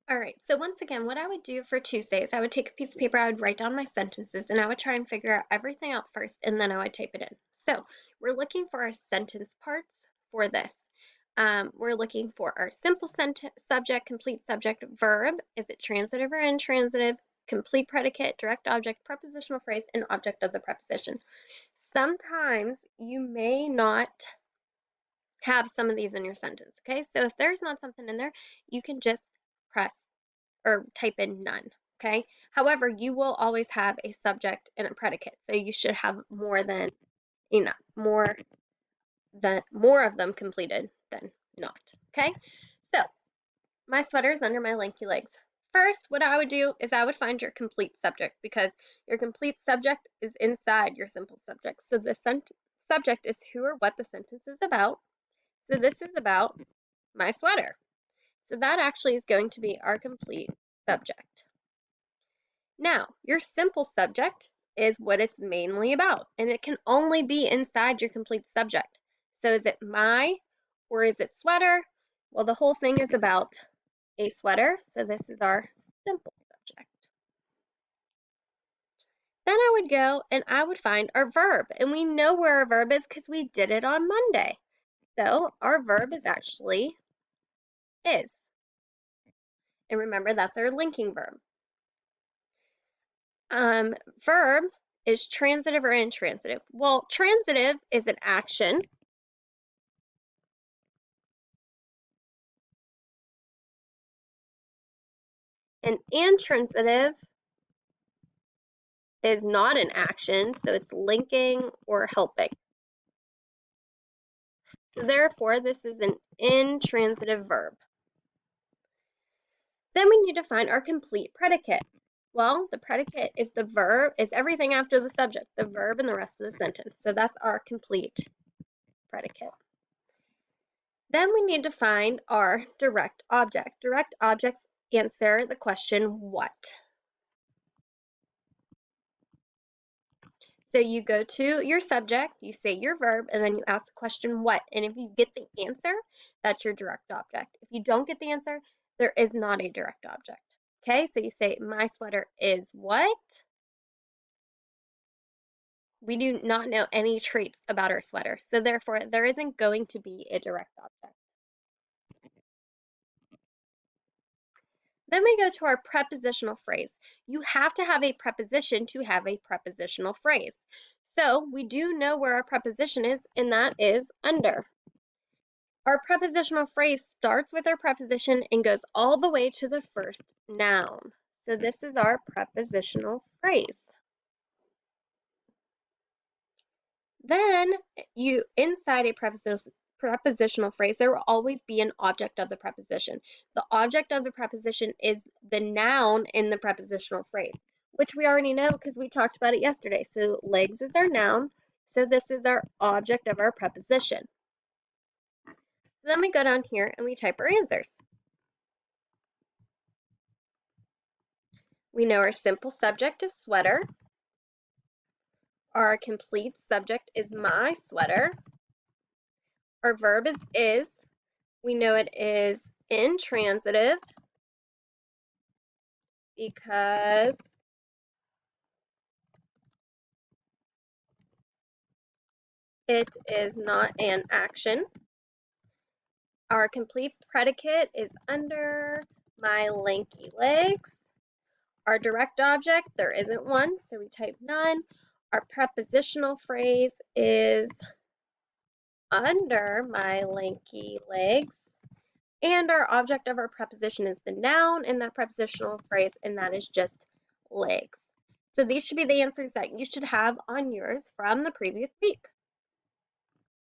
All right, so once again, what I would do for Tuesdays, I would take a piece of paper, I would write down my sentences, and I would try and figure out everything out first, and then I would type it in. So we're looking for our sentence parts for this. We're looking for our simple sentence, subject, complete subject, verb. Is it transitive or intransitive? Complete predicate, direct object, prepositional phrase, and object of the preposition. Sometimes you may not have some of these in your sentence, okay? So if there's not something in there, you can just press or type in none, okay? However, you will always have a subject and a predicate, so you should have more than enough, more of them completed than not, okay? So my sweater is under my lanky legs. First, what I would do is I would find your complete subject because your complete subject is inside your simple subject. So the subject is who or what the sentence is about. So this is about my sweater. So that actually is going to be our complete subject. Now, your simple subject is what it's mainly about, and it can only be inside your complete subject. So is it my or is it sweater? Well, the whole thing is about a sweater, so this is our simple subject. Then I would go and I would find our verb, and we know where our verb is because we did it on Monday. So our verb is actually is. And remember, that's our linking verb. Verb is transitive or intransitive. Well, transitive is an action. And intransitive is not an action, so it's linking or helping. So therefore, this is an intransitive verb. Then we need to find our complete predicate. Well, the predicate is the verb, is everything after the subject, the verb and the rest of the sentence. So that's our complete predicate. Then we need to find our direct object. Direct objects answer the question what. So you go to your subject, you say your verb, and then you ask the question what. And if you get the answer, that's your direct object. If you don't get the answer, there is not a direct object. Okay, so you say my sweater is what? We do not know any traits about our sweater, so therefore there isn't going to be a direct object. Then we go to our prepositional phrase. You have to have a preposition to have a prepositional phrase. So we do know where our preposition is, and that is under. Our prepositional phrase starts with our preposition and goes all the way to the first noun. So this is our prepositional phrase. Then inside a prepositional phrase, there will always be an object of the preposition. The object of the preposition is the noun in the prepositional phrase, which we already know because we talked about it yesterday. So legs is our noun, so this is our object of our preposition. So then we go down here and we type our answers. We know our simple subject is sweater. Our complete subject is my sweater. Our verb is. We know it is intransitive because it is not an action. Our complete predicate is under my lanky legs. Our direct object, there isn't one, so we type none. Our prepositional phrase is under my lanky legs. And our object of our preposition is the noun in that prepositional phrase, and that is just legs. So these should be the answers that you should have on yours from the previous week.